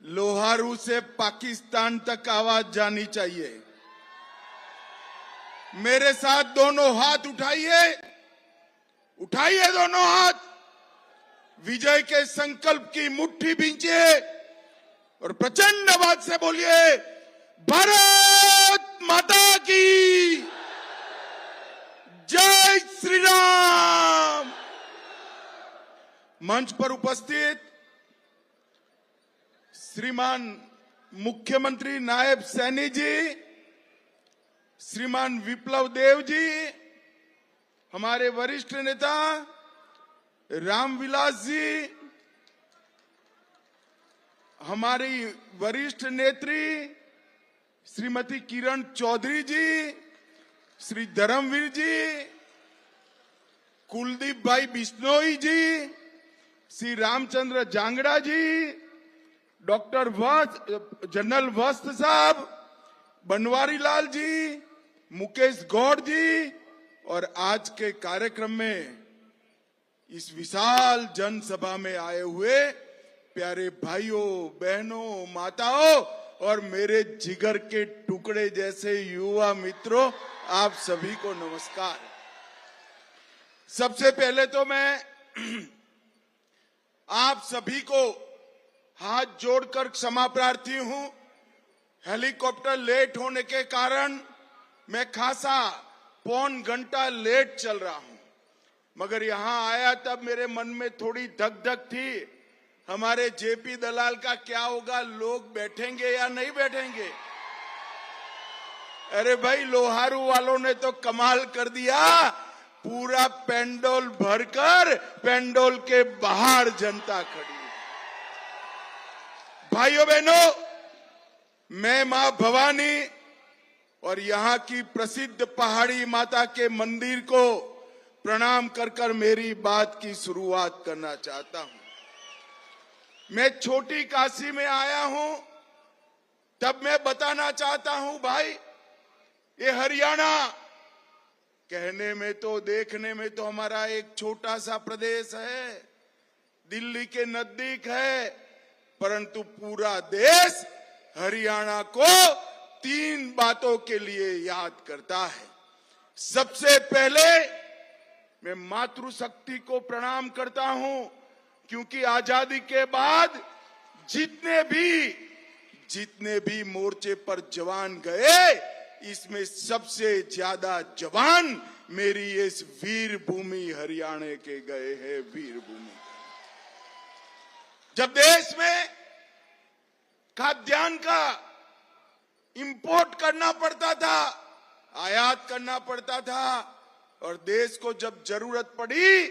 लोहारू से पाकिस्तान तक आवाज जानी चाहिए। मेरे साथ दोनों हाथ उठाइए, उठाइए दोनों हाथ, विजय के संकल्प की मुट्ठी भींचिए और प्रचंड आवाज से बोलिए, भारत माता की जय श्री राम। मंच पर उपस्थित श्रीमान मुख्यमंत्री नायब सैनी जी, श्रीमान विप्लव देव जी, हमारे वरिष्ठ नेता रामविलास जी, हमारी वरिष्ठ नेत्री श्रीमती किरण चौधरी जी, श्री धर्मवीर जी, कुलदीप भाई बिश्नोई जी, श्री रामचंद्र जांगड़ा जी, डॉक्टर जनरल वस्त साहब, बनवारी लाल जी, मुकेश गौड़ जी और आज के कार्यक्रम में इस विशाल जनसभा में आए हुए प्यारे भाइयों, बहनों, माताओं और मेरे जिगर के टुकड़े जैसे युवा मित्रों, आप सभी को नमस्कार। सबसे पहले तो मैं आप सभी को हाथ जोड़कर क्षमा प्रार्थी हूं। हेलीकॉप्टर लेट होने के कारण मैं खासा पौन घंटा लेट चल रहा हूं, मगर यहां आया तब मेरे मन में थोड़ी धक धक थी, हमारे जेपी दलाल का क्या होगा, लोग बैठेंगे या नहीं बैठेंगे। अरे भाई, लोहारू वालों ने तो कमाल कर दिया, पूरा पेंडोल भरकर पेंडोल के बाहर जनता खड़ी। भाइयों बहनों, मैं मां भवानी और यहाँ की प्रसिद्ध पहाड़ी माता के मंदिर को प्रणाम कर कर मेरी बात की शुरुआत करना चाहता हूं। मैं छोटी काशी में आया हूं, तब मैं बताना चाहता हूं भाई, ये हरियाणा कहने में तो, देखने में तो हमारा एक छोटा सा प्रदेश है, दिल्ली के नजदीक है, परंतु पूरा देश हरियाणा को 3 बातों के लिए याद करता है। सबसे पहले मैं मातृशक्ति को प्रणाम करता हूं, क्योंकि आजादी के बाद जितने भी मोर्चे पर जवान गए, इसमें सबसे ज्यादा जवान मेरी इस वीर भूमि हरियाणा के गए हैं। वीर भूमि, जब देश में खाद्यान्न का इंपोर्ट करना पड़ता था, आयात करना पड़ता था, और देश को जब जरूरत पड़ी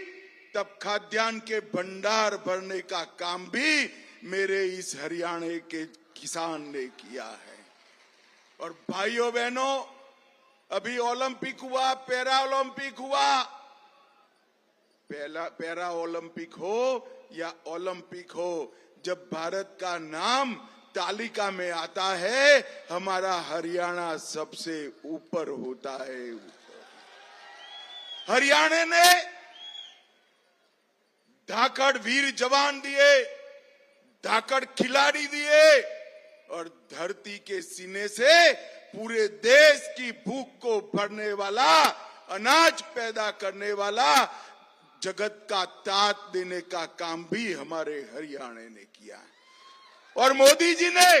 तब खाद्यान्न के भंडार भरने का काम भी मेरे इस हरियाणा के किसान ने किया है। और भाइयों बहनों, अभी ओलंपिक हुआ, पैरा ओलंपिक हुआ, पैरा ओलंपिक हो या ओलंपिक हो, जब भारत का नाम तालिका में आता है, हमारा हरियाणा सबसे ऊपर होता है। हरियाणा ने धाकड़ वीर जवान दिए, धाकड़ खिलाड़ी दिए और धरती के सीने से पूरे देश की भूख को भरने वाला, अनाज पैदा करने वाला, जगत का तात देने का काम भी हमारे हरियाणा ने किया है। और मोदी जी ने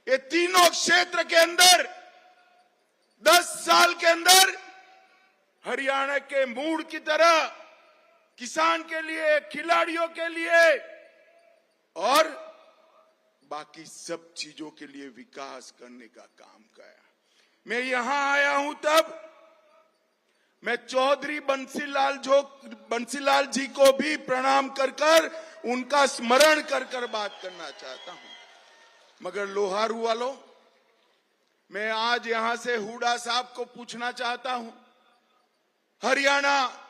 ये तीनों क्षेत्र के अंदर 10 साल के अंदर हरियाणा के मूड की तरह किसान के लिए, खिलाड़ियों के लिए और बाकी सब चीजों के लिए विकास करने का काम किया। मैं यहां आया हूं तब मैं चौधरी बंसीलाल जी को भी प्रणाम कर कर, उनका स्मरण कर कर बात करना चाहता हूं। मगर लोहारू वालों, मैं आज यहां से हुड्डा साहब को पूछना चाहता हूं, हरियाणा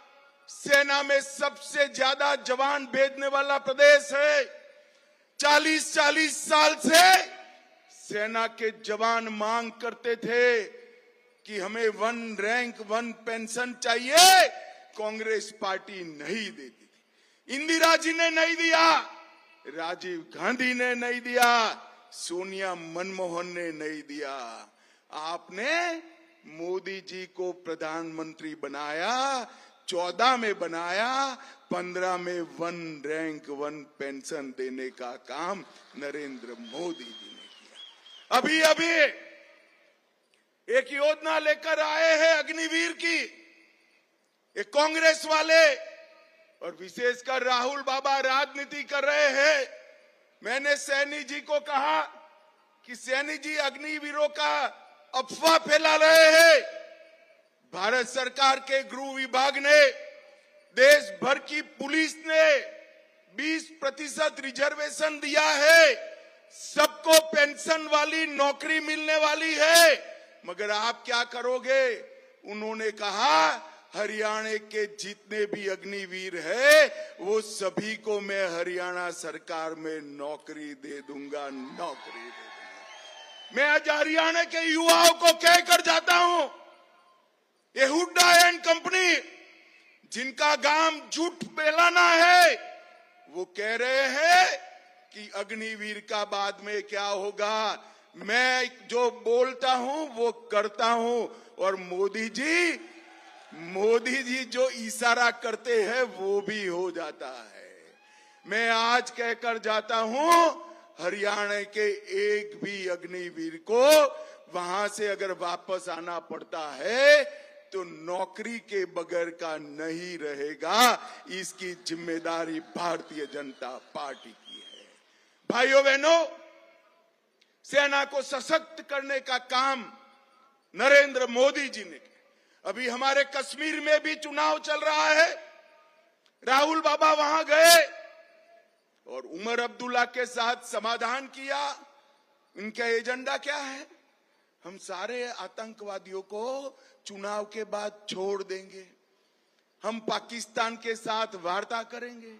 सेना में सबसे ज्यादा जवान भेजने वाला प्रदेश है। 40-40 साल से सेना के जवान मांग करते थे कि हमें 1 रैंक 1 पेंशन चाहिए, कांग्रेस पार्टी नहीं देती थी। इंदिरा जी ने नहीं दिया, राजीव गांधी ने नहीं दिया, सोनिया मनमोहन ने नहीं दिया। आपने मोदी जी को प्रधानमंत्री बनाया, 14 में बनाया, 15 में 1 रैंक 1 पेंशन देने का काम नरेंद्र मोदी जी ने किया। अभी अभी एक योजना लेकर आए हैं अग्निवीर की, एक कांग्रेस वाले और विशेषकर राहुल बाबा राजनीति कर रहे हैं। मैंने सैनी जी को कहा कि सैनी जी अग्निवीरों का अफवाह फैला रहे हैं। भारत सरकार के गृह विभाग ने, देश भर की पुलिस ने 20% रिजर्वेशन दिया है, सबको पेंशन वाली नौकरी मिलने वाली है। मगर आप क्या करोगे? उन्होंने कहा हरियाणा के जितने भी अग्निवीर है वो सभी को मैं हरियाणा सरकार में नौकरी दे दूंगा, नौकरी दे दूंगा। मैं आज हरियाणा के युवाओं को कहकर जाता हूं, ये हुड्डा एंड कंपनी जिनका काम झूठ फैलाना है, वो कह रहे हैं कि अग्निवीर का बाद में क्या होगा। मैं जो बोलता हूं वो करता हूं, और मोदी जी जो इशारा करते हैं वो भी हो जाता है। मैं आज कहकर जाता हूं, हरियाणा के एक भी अग्निवीर को वहां से अगर वापस आना पड़ता है तो नौकरी के बगैर का नहीं रहेगा। इसकी जिम्मेदारी भारतीय जनता पार्टी की है। भाइयों बहनों, सेना को सशक्त करने का काम नरेंद्र मोदी जी ने किया। अभी हमारे कश्मीर में भी चुनाव चल रहा है। राहुल बाबा वहां गए और उमर अब्दुल्ला के साथ समाधान किया। इनका एजेंडा क्या है? हम सारे आतंकवादियों को चुनाव के बाद छोड़ देंगे, हम पाकिस्तान के साथ वार्ता करेंगे,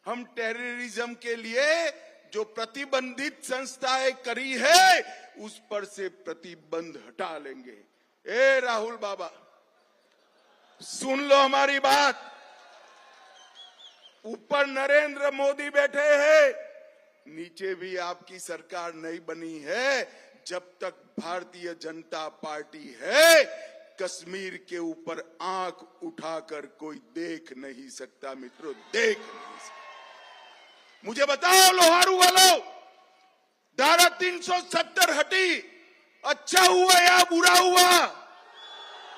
हम टेररिज्म के लिए जो प्रतिबंधित संस्थाएं करी है उस पर से प्रतिबंध हटा लेंगे। ए राहुल बाबा, सुन लो हमारी बात। ऊपर नरेंद्र मोदी बैठे हैं, नीचे भी आपकी सरकार नहीं बनी है। जब तक भारतीय जनता पार्टी है, कश्मीर के ऊपर आंख उठाकर कोई देख नहीं सकता। मित्रों, देख नहीं सकता। मुझे बताओ लोहारू वालों, धारा 370 हटी, अच्छा हुआ या बुरा हुआ?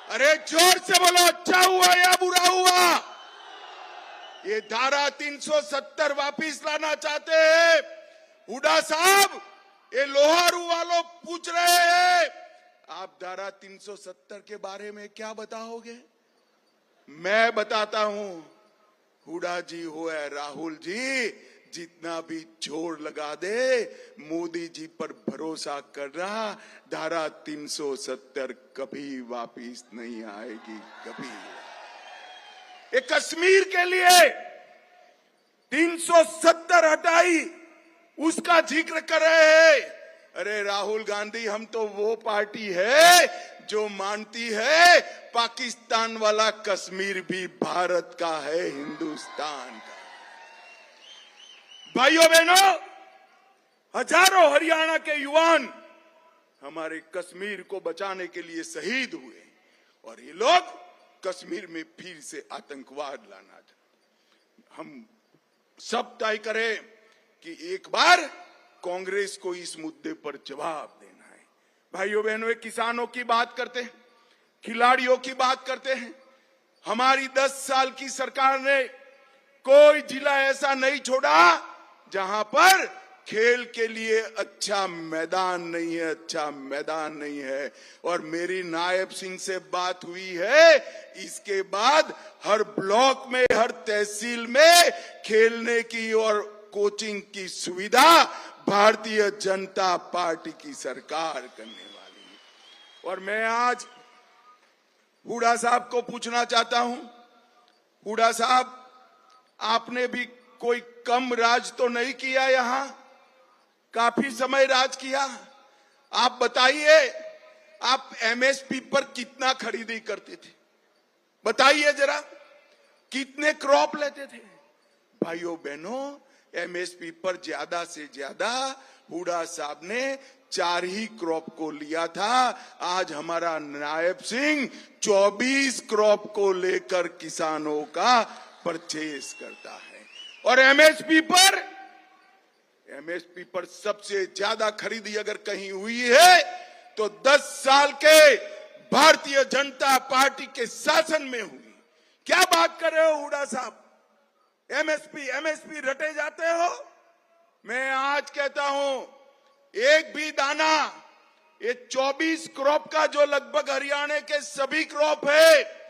अरे जोर से बोलो, अच्छा हुआ या बुरा हुआ? ये धारा 370 वापिस लाना चाहते हैं हुड्डा साहब। ये लोहारू वालों पूछ रहे हैं, आप धारा 370 के बारे में क्या बताओगे? मैं बताता हूं, हुड्डा जी हो या राहुल जी, जितना भी जोर लगा दे, मोदी जी पर भरोसा कर रहा, धारा 370 कभी वापिस नहीं आएगी, कभी। ये कश्मीर के लिए 370 हटाई, उसका जिक्र कर रहे हैं। अरे राहुल गांधी, हम तो वो पार्टी है जो मानती है पाकिस्तान वाला कश्मीर भी भारत का है, हिंदुस्तान का। भाइयों बहनों, हजारों हरियाणा के युवान हमारे कश्मीर को बचाने के लिए शहीद हुए, और ये लोग कश्मीर में फिर से आतंकवाद लाना चाहते। हम सब तय करें कि एक बार कांग्रेस को इस मुद्दे पर जवाब देना है। भाइयों बहनों, किसानों की बात करते हैं, खिलाड़ियों की बात करते हैं। हमारी 10 साल की सरकार ने कोई जिला ऐसा नहीं छोड़ा जहां पर खेल के लिए अच्छा मैदान नहीं है, अच्छा मैदान नहीं है। और मेरी नायब सिंह से बात हुई है, इसके बाद हर ब्लॉक में, हर तहसील में खेलने की और कोचिंग की सुविधा भारतीय जनता पार्टी की सरकार करने वाली है। और मैं आज हुड्डा साहब को पूछना चाहता हूं, हुड्डा साहब, आपने भी कोई कम राज तो नहीं किया, यहां काफी समय राज किया। आप बताइए, आप एमएसपी पर कितना खरीदी करते थे? बताइए जरा, कितने क्रॉप लेते थे? भाइयों बहनों, एमएसपी पर ज्यादा से ज्यादा हुड्डा साहब ने 4 ही क्रॉप को लिया था। आज हमारा नायब सिंह 24 क्रॉप को लेकर किसानों का परचेस करता है। और एमएसपी पर सबसे ज्यादा खरीदी अगर कहीं हुई है तो 10 साल के भारतीय जनता पार्टी के शासन में हुई। क्या बात कर रहे हो हुड्डा साहब, एमएसपी रटे जाते हो। मैं आज कहता हूं, एक भी दाना, ये 24 क्रॉप का जो लगभग हरियाणा के सभी क्रॉप है,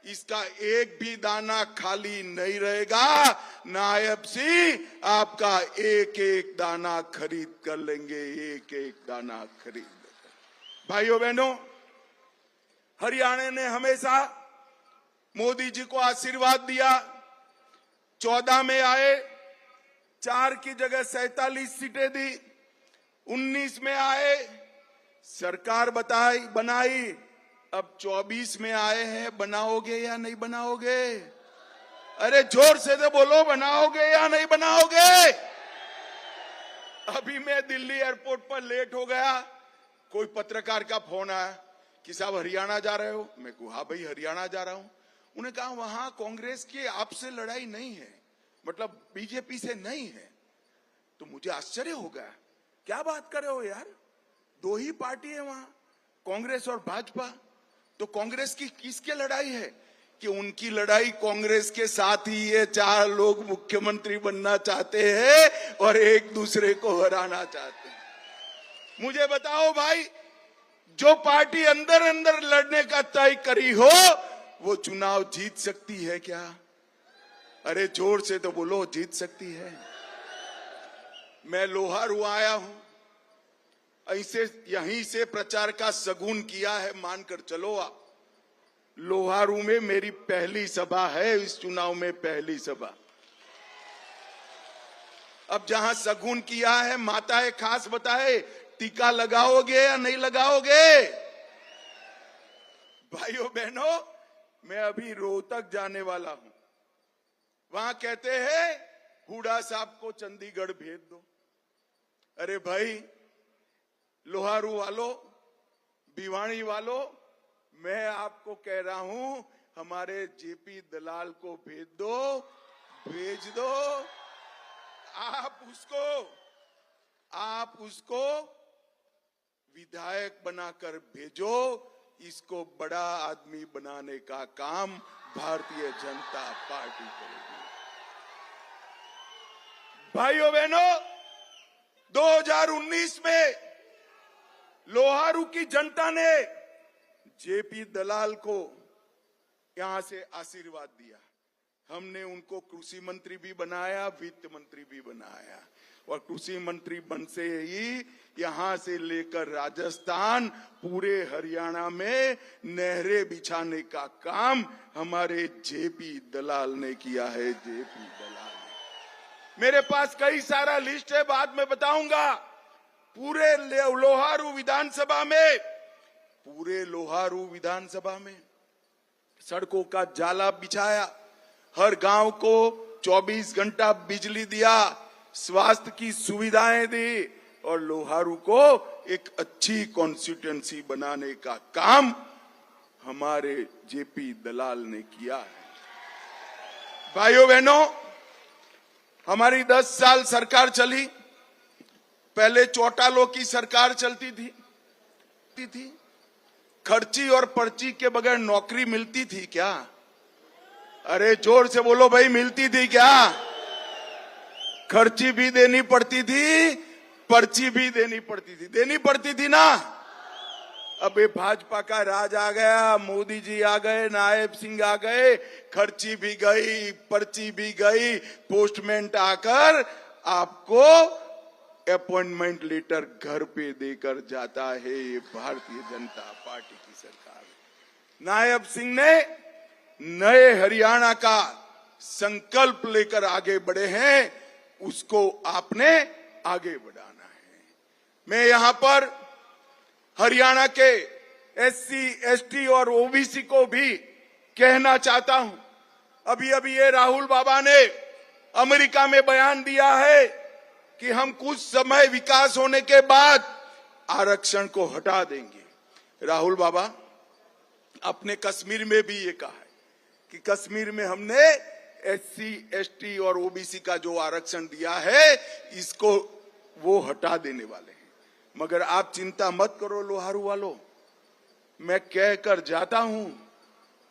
इसका एक भी दाना खाली नहीं रहेगा। नायब सिंह आपका एक एक दाना खरीद कर लेंगे, एक एक दाना खरीद लेंगे। भाइयों बहनों, हरियाणा ने हमेशा मोदी जी को आशीर्वाद दिया। 14 में आए, 4 की जगह 47 सीटें दी। 19 में आए, सरकार बनाई। अब 24 में आए हैं, बनाओगे या नहीं बनाओगे? अरे जोर से तो बोलो, बनाओगे या नहीं बनाओगे? अभी मैं दिल्ली एयरपोर्ट पर लेट हो गया, कोई पत्रकार का फोन आया कि साहब हरियाणा जा रहे हो? मैं कहा हाँ भाई हरियाणा जा रहा हूं। उन्होंने कहा वहां कांग्रेस की आपसे लड़ाई नहीं है, मतलब बीजेपी से नहीं है। तो मुझे आश्चर्य हो गया, क्या बात कर रहे हो यार, 2 ही पार्टी है वहां, कांग्रेस और भाजपा। तो कांग्रेस की किसके लड़ाई है? कि उनकी लड़ाई कांग्रेस के साथ ही है। 4 लोग मुख्यमंत्री बनना चाहते हैं और एक दूसरे को हराना चाहते हैं। मुझे बताओ भाई, जो पार्टी अंदर अंदर लड़ने का तय करी हो वो चुनाव जीत सकती है क्या? अरे जोर से तो बोलो, जीत सकती है। मैं लोहारू आया हूं, ऐसे यहीं से प्रचार का शगुन किया है, मानकर चलो आप। लोहारू में मेरी पहली सभा है, इस चुनाव में पहली सभा। अब जहां शगुन किया है, माताएं खास बताए, टीका लगाओगे या नहीं लगाओगे? भाइयों बहनों, मैं अभी रोहतक जाने वाला हूं। वहां कहते हैं हुड्डा साहब को चंडीगढ़ भेज दो। अरे भाई लोहारू वालों, भिवानी वालों, मैं आपको कह रहा हूं, हमारे जेपी दलाल को भेज दो। आप उसको विधायक बनाकर भेजो। इसको बड़ा आदमी बनाने का काम भारतीय जनता पार्टी करेगी। भाइयों बहनों, 2019 में लोहारू की जनता ने जेपी दलाल को यहां से आशीर्वाद दिया। हमने उनको कृषि मंत्री भी बनाया, वित्त मंत्री भी बनाया, और कृषि मंत्री बन से ही यहां से लेकर राजस्थान, पूरे हरियाणा में नहरें बिछाने का काम हमारे जेपी दलाल ने किया है। जेपी दलाल ने, मेरे पास कई सारा लिस्ट है, बाद में बताऊंगा। पूरे लोहारू विधानसभा में सड़कों का जाला बिछाया, हर गांव को 24 घंटा बिजली दिया, स्वास्थ्य की सुविधाएं दी, और लोहारू को एक अच्छी कॉन्स्टिट्यूएंसी बनाने का काम हमारे जेपी दलाल ने किया है। भाइयों बहनों, हमारी 10 साल सरकार चली। पहले चौटालों की सरकार चलती थी। खर्ची और पर्ची के बगैर नौकरी मिलती थी क्या? अरे जोर से बोलो भाई, मिलती थी क्या? खर्ची भी देनी पड़ती थी, पर्ची भी देनी पड़ती थी ना। अब ये भाजपा का राज आ गया, मोदी जी आ गए, नायब सिंह आ गए, खर्ची भी गई, पर्ची भी गई, पोस्टमैन आकर आपको अपॉइंटमेंट लेटर घर पे देकर जाता है। ये भारतीय जनता पार्टी की सरकार है। नायब सिंह ने नए हरियाणा का संकल्प लेकर आगे बढ़े हैं, उसको आपने आगे बढ़ाना है। मैं यहां पर हरियाणा के एससी, एसटी और ओबीसी को भी कहना चाहता हूं। अभी ये राहुल बाबा ने अमेरिका में बयान दिया है कि हम कुछ समय विकास होने के बाद आरक्षण को हटा देंगे। राहुल बाबा, अपने कश्मीर में भी ये कहा है कि कश्मीर में हमने SC, ST और OBC का जो आरक्षण दिया है इसको वो हटा देने वाले हैं। मगर आप चिंता मत करो लोहारू वालों, मैं कहकर जाता हूं,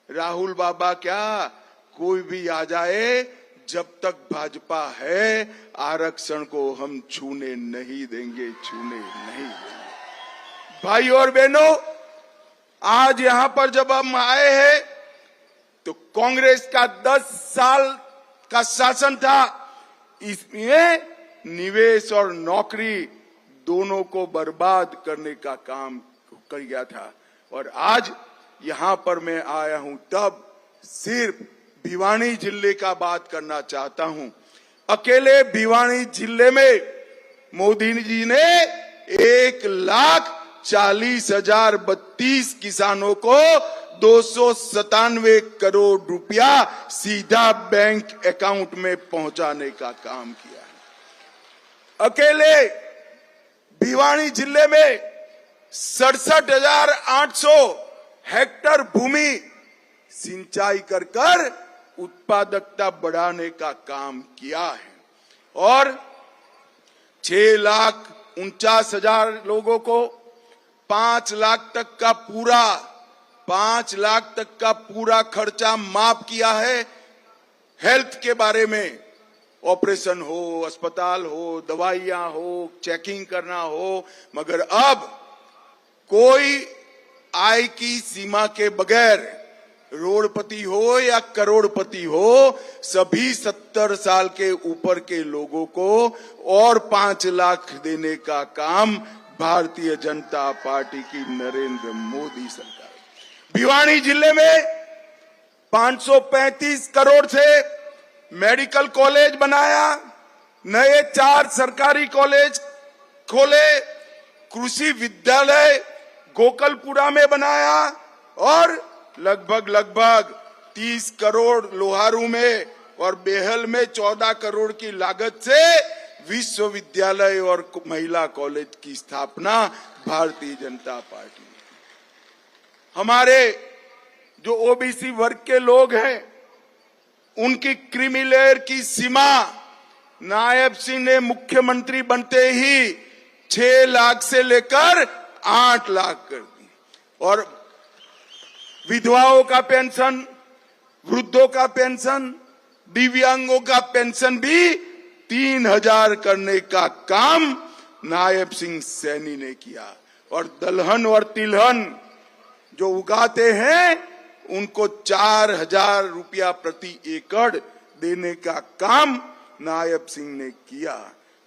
राहुल बाबा क्या कोई भी आ जाए, जब तक भाजपा है आरक्षण को हम छूने नहीं देंगे, छूने नहीं देंगे। भाई और बहनों, आज यहां पर जब हम आए हैं तो कांग्रेस का 10 साल का शासन था, इसमें निवेश और नौकरी दोनों को बर्बाद करने का काम कर गया था। और आज यहां पर मैं आया हूं तब सिर्फ भिवानी जिले का बात करना चाहता हूं। अकेले भिवानी जिले में मोदी जी ने 1,40,032 किसानों को 297 करोड़ रुपया सीधा बैंक अकाउंट में पहुंचाने का काम किया है। अकेले भिवानी जिले में 67,800 हेक्टेयर भूमि सिंचाई कर उत्पादकता बढ़ाने का काम किया है और 6,49,000 लोगों को 5 लाख तक का पूरा खर्चा माफ किया है। हेल्थ के बारे में ऑपरेशन हो, अस्पताल हो, दवाइयां हो, चेकिंग करना हो, मगर अब कोई आय की सीमा के बगैर रोडपति हो या करोड़पति हो, सभी 70 साल के ऊपर के लोगों को और 5 लाख देने का काम भारतीय जनता पार्टी की नरेंद्र मोदी सरकार। भिवानी जिले में 535 करोड़ से मेडिकल कॉलेज बनाया, नए 4 सरकारी कॉलेज खोले, कृषि विद्यालय गोकलपुरा में बनाया और लगभग 30 करोड़ लोहारू में और बेहल में 14 करोड़ की लागत से विश्वविद्यालय और महिला कॉलेज की स्थापना भारतीय जनता पार्टी ने। हमारे जो OBC वर्ग के लोग हैं उनकी क्रीमी लेयर की सीमा नायब सिंह ने मुख्यमंत्री बनते ही 6 लाख से लेकर 8 लाख कर दी और विधवाओं का पेंशन, वृद्धों का पेंशन, दिव्यांगों का पेंशन भी 3,000 करने का काम नायब सिंह सैनी ने किया और दलहन और तिलहन जो उगाते हैं उनको 4,000 रुपया प्रति एकड़ देने का काम नायब सिंह ने किया।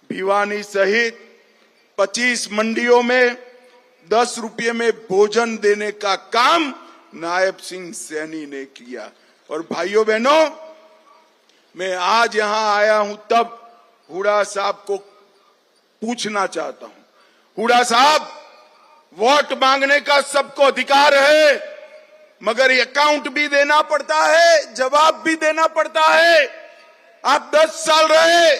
भिवानी सहित 25 मंडियों में 10 रुपये में भोजन देने का काम नायब सिंह सैनी ने किया। और भाइयों बहनों, मैं आज यहां आया हूं तब हुडा साहब को पूछना चाहता हूं, हुडा साहब, वोट मांगने का सबको अधिकार है, मगर अकाउंट भी देना पड़ता है, जवाब भी देना पड़ता है। आप 10 साल रहे,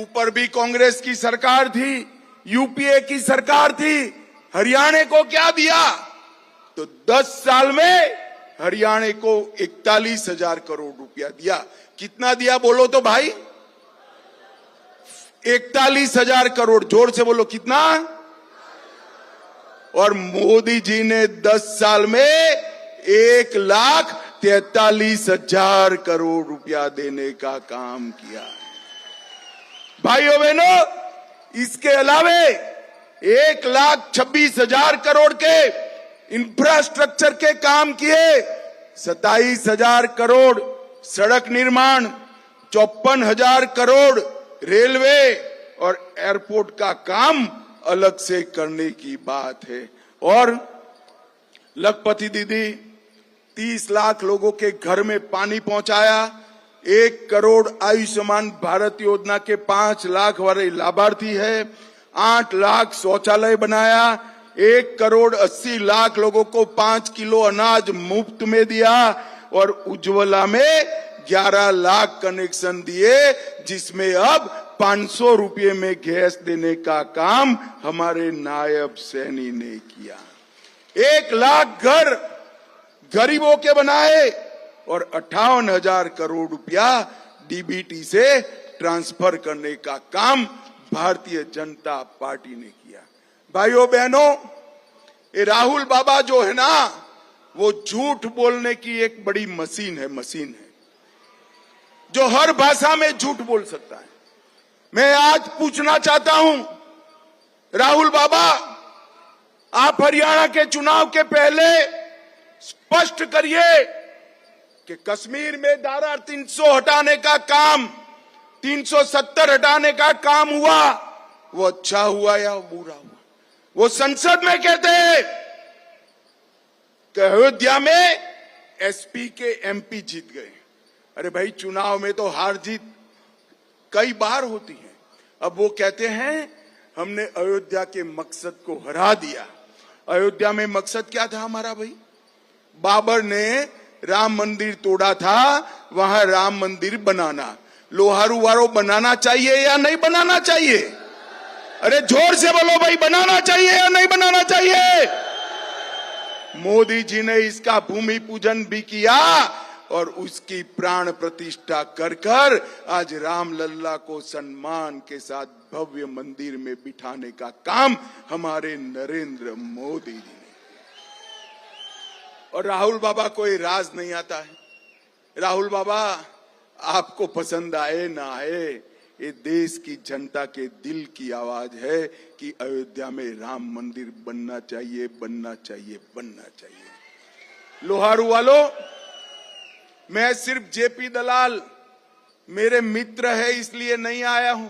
ऊपर भी कांग्रेस की सरकार थी, UPA की सरकार थी, हरियाणा को क्या दिया? तो 10 साल में हरियाणा को 41,000 करोड़ रुपया दिया। कितना दिया बोलो तो भाई? 41,000 करोड़। जोर से बोलो, कितना? और मोदी जी ने 10 साल में 1,43,000 करोड़ रुपया देने का काम किया। भाइयों बहनों, इसके अलावे 1,26,000 करोड़ के इंफ्रास्ट्रक्चर के काम किए, 27,000 करोड़ सड़क निर्माण, 54,000 करोड़ रेलवे और एयरपोर्ट का काम अलग से करने की बात है। और लखपति दीदी 30 लाख लोगों के घर में पानी पहुंचाया, 1 करोड़ आयुष्मान भारत योजना के 5 लाख वाले लाभार्थी है, 8 लाख शौचालय बनाया, 1 करोड़ 80 लाख लोगों को 5 किलो अनाज मुफ्त में दिया और उज्ज्वला में 11 लाख कनेक्शन दिए, जिसमें अब 500 रुपये में गैस देने का काम हमारे नायब सैनी ने किया। 1 लाख घर गरीबों के बनाए और 58,000 करोड़ रुपया डीबीटी से ट्रांसफर करने का काम भारतीय जनता पार्टी ने किया। भाइयों बहनों, ये राहुल बाबा जो है ना, वो झूठ बोलने की एक बड़ी मशीन है, जो हर भाषा में झूठ बोल सकता है। मैं आज पूछना चाहता हूं, राहुल बाबा, आप हरियाणा के चुनाव के पहले स्पष्ट करिए कि कश्मीर में धारा 300 हटाने का काम, 370 हटाने का काम हुआ, वो अच्छा हुआ या बुरा हुआ? वो संसद में कहते हैं कि अयोध्या में एसपी के एमपी जीत गए। अरे भाई, चुनाव में तो हार जीत कई बार होती है। अब वो कहते हैं हमने अयोध्या के मकसद को हरा दिया। अयोध्या में मकसद क्या था हमारा भाई? बाबर ने राम मंदिर तोड़ा था, वहां राम मंदिर बनाना। लोहारू वारो बनाना चाहिए या नहीं बनाना चाहिए? अरे जोर से बोलो भाई, बनाना चाहिए या नहीं बनाना चाहिए? मोदी जी ने इसका भूमि पूजन भी किया और उसकी प्राण प्रतिष्ठा कर कर आज रामलल्ला को सम्मान के साथ भव्य मंदिर में बिठाने का काम हमारे नरेंद्र मोदी जी ने। और राहुल बाबा को ये राज नहीं आता है। राहुल बाबा, आपको पसंद आए ना आए, ये देश की जनता के दिल की आवाज है कि अयोध्या में राम मंदिर बनना चाहिए, बनना चाहिए, बनना चाहिए। लोहारू वालों, मैं सिर्फ जेपी दलाल मेरे मित्र है इसलिए नहीं आया हूं।